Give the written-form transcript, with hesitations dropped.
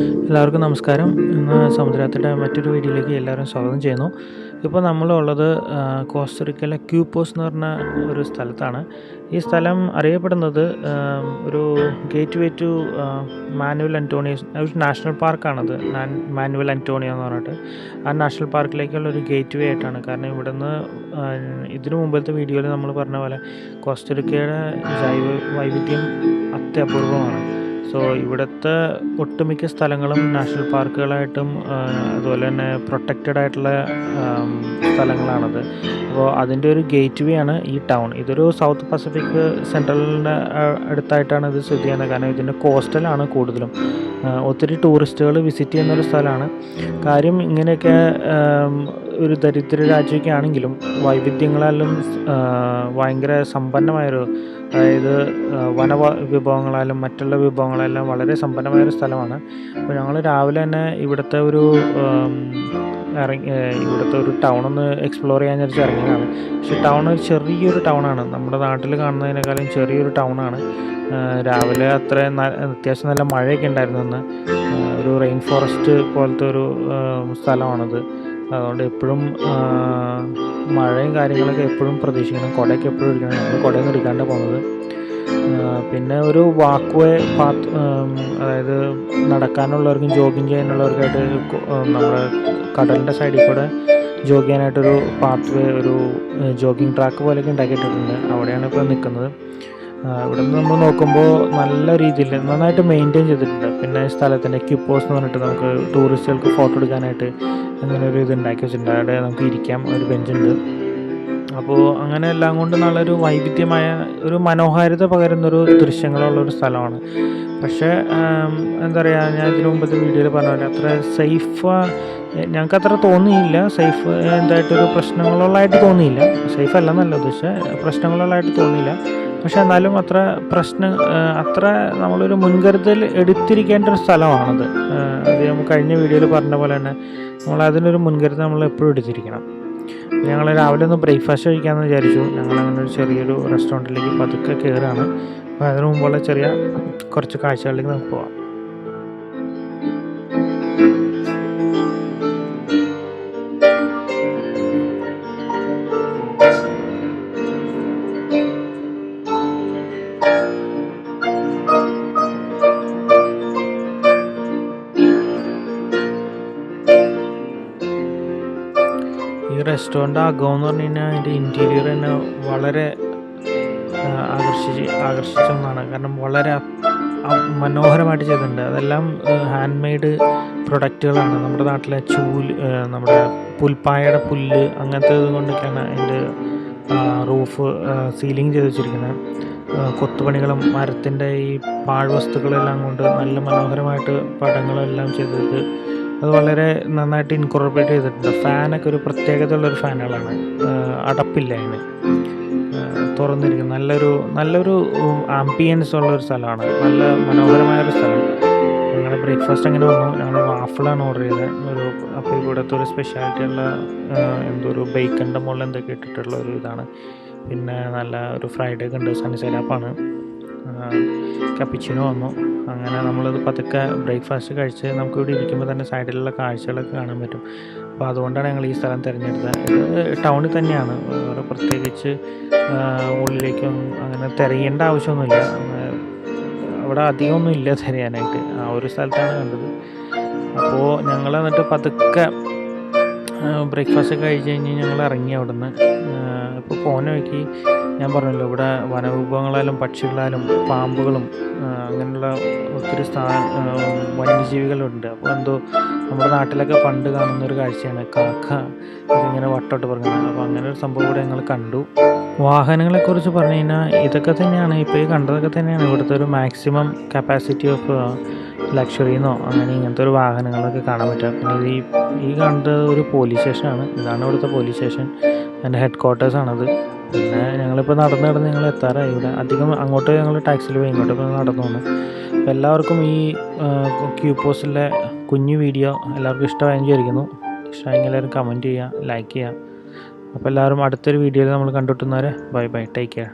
എല്ലാവർക്കും നമസ്കാരം. ഇന്ന് സമുദ്രത്തിൻ്റെ മറ്റൊരു വീഡിയോയിലേക്ക് എല്ലാവരും സ്വാഗതം ചെയ്യുന്നു. ഇപ്പോൾ നമ്മളുള്ളത് കോസ്റ്ററിക്കയിലെ ക്യൂപ്പോസ് എന്ന് പറഞ്ഞ ഒരു സ്ഥലത്താണ്. ഈ സ്ഥലം അറിയപ്പെടുന്നത് ഒരു gateway to Manuel Antonios ഒരു നാഷണൽ പാർക്കാണത്. മാനുവൽ അന്റോണിയോ എന്ന് പറഞ്ഞിട്ട് ആ നാഷണൽ പാർക്കിലേക്കുള്ള ഒരു ഗേറ്റ് വേ ആയിട്ടാണ്. കാരണം ഇവിടുന്ന് ഇതിനു മുമ്പത്തെ വീഡിയോയിൽ നമ്മൾ പറഞ്ഞ പോലെ കോസ്റ്ററിക്കയുടെ ജൈവ വൈവിധ്യം അത്യപൂർവമാണ്. സോ ഇവിടുത്തെ ഒട്ടുമിക്ക സ്ഥലങ്ങളും നാഷണൽ പാർക്കുകളായിട്ടും അതുപോലെ തന്നെ പ്രൊട്ടക്റ്റഡ് ആയിട്ടുള്ള സ്ഥലങ്ങളാണത്. അപ്പോൾ അതിൻ്റെ ഒരു ഗേറ്റ് വേ ആണ് ഈ ടൗൺ. ഇതൊരു സൗത്ത് പസഫിക് സെൻട്രലിൻ്റെ അടുത്തായിട്ടാണ് ഇത് സ്ഥിതി ചെയ്യുന്നത്. കാരണം ഇതിൻ്റെ കോസ്റ്റലാണ് കൂടുതലും. ഒത്തിരി ടൂറിസ്റ്റുകൾ വിസിറ്റ് ചെയ്യുന്നൊരു സ്ഥലമാണ്. കാര്യം ഇങ്ങനെയൊക്കെ ഒരു ദരിദ്ര രാജ്യമൊക്കെ ആണെങ്കിലും വൈവിധ്യങ്ങളാലും ഭയങ്കര സമ്പന്നമായൊരു, അതായത് വിഭവങ്ങളാലും മറ്റുള്ള വിഭവങ്ങളെല്ലാം വളരെ സമ്പന്നമായൊരു സ്ഥലമാണ്. അപ്പോൾ ഞങ്ങൾ രാവിലെ തന്നെ ഇവിടുത്തെ ഒരു ടൗണൊന്ന് എക്സ്പ്ലോർ ചെയ്യാൻ വിചാരിച്ച് ഇറങ്ങിയതാണ്. പക്ഷേ ടൗൺ ഒരു ചെറിയൊരു ടൗണാണ്. നമ്മുടെ നാട്ടിൽ കാണുന്നതിനേക്കാളും ചെറിയൊരു ടൗണാണ്. രാവിലെ അത്യാവശ്യം നല്ല മഴയൊക്കെ ഉണ്ടായിരുന്നു. ഇന്ന് ഒരു റെയിൻ ഫോറസ്റ്റ് പോലത്തെ ഒരു സ്ഥലമാണത്. അതുകൊണ്ട് എപ്പോഴും മഴയും കാര്യങ്ങളൊക്കെ എപ്പോഴും പ്രതീക്ഷിക്കണം. കുടയൊക്കെ എപ്പോഴും എടുക്കണം. നമ്മൾ കുടയൊന്നും എടുക്കാണ്ട് പോകുന്നത്. പിന്നെ ഒരു വാക്ക് വേ പാത്ത്, അതായത് നടക്കാനുള്ളവർക്കും ജോഗിങ് ചെയ്യാനുള്ളവർക്കായിട്ട് നമ്മുടെ കടലിൻ്റെ സൈഡിൽ കൂടെ ജോഗ് ചെയ്യാനായിട്ടൊരു പാത്ത് വേ, ഒരു ജോഗിങ് ട്രാക്ക് പോലെയൊക്കെ ഉണ്ടാക്കിയിട്ടുണ്ട്. അവിടെയാണ് ഇപ്പോൾ നിൽക്കുന്നത്. ഇവിടെ നിന്ന് നമ്മൾ നോക്കുമ്പോൾ നല്ല രീതിയിൽ നന്നായിട്ട് മെയിൻറ്റെയിൻ ചെയ്തിട്ടുണ്ട്. പിന്നെ സ്ഥലത്തിൻ്റെ ക്യൂപ്പോസ് എന്ന് പറഞ്ഞിട്ട് നമുക്ക് ടൂറിസ്റ്റുകൾക്ക് ഫോട്ടോ എടുക്കാനായിട്ട് അങ്ങനെ ഒരു ഇത് ഉണ്ടാക്കി വെച്ചിട്ടുണ്ട്. അവിടെ നമുക്ക് ഇരിക്കാം, ഒരു ബെഞ്ചുണ്ട്. അപ്പോൾ അങ്ങനെ എല്ലാം കൊണ്ട് നല്ലൊരു വൈവിധ്യമായ ഒരു മനോഹാരിത പകരുന്നൊരു ദൃശ്യങ്ങളുള്ളൊരു സ്ഥലമാണ്. പക്ഷേ എന്താ പറയുക, ഞാൻ ഇതിനു മുമ്പത്തെ വീഡിയോയിൽ പറഞ്ഞ പോലെ അത്ര ഞങ്ങൾക്ക് അത്ര തോന്നിയില്ല. സേഫ് എന്തായിട്ടൊരു പ്രശ്നങ്ങളുള്ളതായിട്ട് തോന്നിയില്ല. സേഫ് അല്ല എന്നല്ല ഉദ്ദേശിച്ചത്, പ്രശ്നങ്ങളുള്ളതായിട്ട് തോന്നിയില്ല. പക്ഷെ എന്നാലും അത്ര നമ്മളൊരു മുൻകരുതൽ എടുത്തിരിക്കേണ്ട ഒരു സ്ഥലമാണത്. അത് നമ്മൾ കഴിഞ്ഞ വീഡിയോയിൽ പറഞ്ഞ പോലെ തന്നെ അതിനൊരു മുൻകരുതൽ നമ്മൾ എപ്പോഴും എടുത്തിരിക്കണം. ഞങ്ങൾ രാവിലെ ഒന്ന് ബ്രേക്ക്ഫാസ്റ്റ് കഴിക്കാമെന്ന് വിചാരിച്ചു. ഞങ്ങളങ്ങനെ ഒരു ചെറിയൊരു റെസ്റ്റോറൻറ്റിലേക്ക് പതുക്കെ കയറുകയാണ്. അപ്പോൾ അതിനു മുമ്പുള്ള കുറച്ച് കാഴ്ചകളിലേക്ക് നമുക്ക് പോകാം. ഈ റെസ്റ്റോറൻ്റ് അകമെന്ന് പറഞ്ഞു കഴിഞ്ഞാൽ അതിൻ്റെ ഇൻറ്റീരിയർ തന്നെ വളരെ ആകർഷിച്ചൊന്നാണ്. കാരണം വളരെ മനോഹരമായിട്ട് ചെയ്തിട്ടുണ്ട്. അതെല്ലാം ഹാൻഡ് മെയ്ഡ് പ്രൊഡക്റ്റുകളാണ്. നമ്മുടെ നാട്ടിലെ നമ്മുടെ പുൽപ്പായയുടെ പുല്ല് അങ്ങനത്തെ കൊണ്ടൊക്കെയാണ് അതിൻ്റെ റൂഫ് സീലിംഗ് ചെയ്ത് വെച്ചിരിക്കുന്നത്. കൊത്തുപണികളും മരത്തിൻ്റെ ഈ പാഴ്വസ്തുക്കളെല്ലാം കൊണ്ട് നല്ല മനോഹരമായിട്ട് പടങ്ങളെല്ലാം ചെയ്തിട്ട് അത് വളരെ നന്നായിട്ട് ഇൻകോർപ്പറേറ്റ് ചെയ്തിട്ടുണ്ട്. ഫാനൊക്കെ ഒരു പ്രത്യേകതയുള്ളൊരു ഫാനുകളാണ്. അടപ്പില്ല അതിന്, തുറന്നിരിക്കും. നല്ലൊരു ആംബിയൻസ് ഉള്ളൊരു സ്ഥലമാണ്. നല്ല മനോഹരമായൊരു സ്ഥലം. ഞങ്ങളുടെ ബ്രേക്ക്ഫാസ്റ്റ് അങ്ങനെ വന്നു. ഞങ്ങൾ വാഫിളാണ് ഓർഡർ ചെയ്തത്. അപ്പോൾ ഇവിടുത്തെ ഒരു സ്പെഷ്യാലിറ്റി ഉള്ള ഒരു ബേക്കൻ്റെ മുകളിൽ എന്തൊക്കെ ഇട്ടിട്ടുള്ള ഒരു ഇതാണ്. പിന്നെ നല്ല ഒരു ഫ്രൈഡ് ഒക്കെ ഉണ്ട്. സണ്ണി സൈഡ് അപ്പാണ്. കപ്പിച്ചിനോ വന്നു. അങ്ങനെ നമ്മളത് പതുക്കെ ബ്രേക്ക്ഫാസ്റ്റ് കഴിച്ച് നമുക്ക് ഇവിടെ ഇരിക്കുമ്പോൾ തന്നെ സൈഡിലുള്ള കാഴ്ചകളൊക്കെ കാണാൻ പറ്റും. അപ്പോൾ അതുകൊണ്ടാണ് ഞങ്ങൾ ഈ സ്ഥലം തിരഞ്ഞെടുത്തത്. ഇത് ടൗണിൽ തന്നെയാണ്. വേറെ പ്രത്യേകിച്ച് ഉള്ളിലേക്കും അങ്ങനെ തിരയേണ്ട ആവശ്യമൊന്നുമില്ല. അവിടെ അധികമൊന്നും ഇല്ല തിരയാനായിട്ട്. ആ ഒരു സ്ഥലത്താണ് കണ്ടത്. അപ്പോൾ ഞങ്ങൾ എന്നിട്ട് പതുക്കെ ബ്രേക്ക്ഫാസ്റ്റ് കഴിച്ച് കഴിഞ്ഞ് ഞങ്ങൾ ഇറങ്ങി അവിടെ നിന്ന്. ഇപ്പോൾ പോകുന്ന വഴിക്ക് ഞാൻ പറഞ്ഞല്ലോ, ഇവിടെ വനവിഭവങ്ങളാലും പക്ഷികളാലും പാമ്പുകളും അങ്ങനെയുള്ള ഒത്തിരി വന്യജീവികളുണ്ട്. അപ്പോൾ നമ്മുടെ നാട്ടിലൊക്കെ പണ്ട് കാണുന്നൊരു കാഴ്ചയാണ് കാക്ക ഇതിങ്ങനെ വട്ടോട്ട് പറയുന്നത്. അപ്പോൾ അങ്ങനെ ഒരു സംഭവം ഇവിടെ ഞങ്ങൾ കണ്ടു. വാഹനങ്ങളെക്കുറിച്ച് പറഞ്ഞു കഴിഞ്ഞാൽ ഇതൊക്കെ തന്നെയാണ്, ഇപ്പോൾ ഈ കണ്ടതൊക്കെ തന്നെയാണ് ഇവിടുത്തെ ഒരു മാക്സിമം കപ്പാസിറ്റി ഓഫ് ലക്ഷറിന്നോ അങ്ങനെ ഇങ്ങനത്തെ ഒരു വാഹനങ്ങളൊക്കെ കാണാൻ പറ്റുക. പിന്നെ ഈ കണ്ടത് ഒരു പോലീസ് സ്റ്റേഷനാണ്. ഇതാണ് ഇവിടുത്തെ പോലീസ് സ്റ്റേഷൻ. എൻ്റെ ഹെഡ് ക്വാർട്ടേഴ്സാണത്. പിന്നെ ഞങ്ങളിപ്പോൾ നടന്ന് ഞങ്ങൾ എത്താറായി. ഇവിടെ അധികം അങ്ങോട്ട് ഞങ്ങൾ ടാക്സിയിൽ പോയി, ഇങ്ങോട്ട് ഇപ്പോൾ നടന്നു വന്നു. അപ്പോൾ എല്ലാവർക്കും ഈ ക്യൂപ്പോസിലെ കുഞ്ഞു വീഡിയോ എല്ലാവർക്കും ഇഷ്ടമായെന്ന് വിചാരിക്കുന്നു. ഇഷ്ടമായെങ്കിൽ എല്ലാവരും കമൻറ്റ് ചെയ്യുക, ലൈക്ക് ചെയ്യുക. അപ്പോൾ എല്ലാവരും അടുത്തൊരു വീഡിയോയിൽ നമ്മൾ കണ്ടുമുട്ടുന്നവരെ ബൈ ബൈ, ടേക്ക് കെയർ.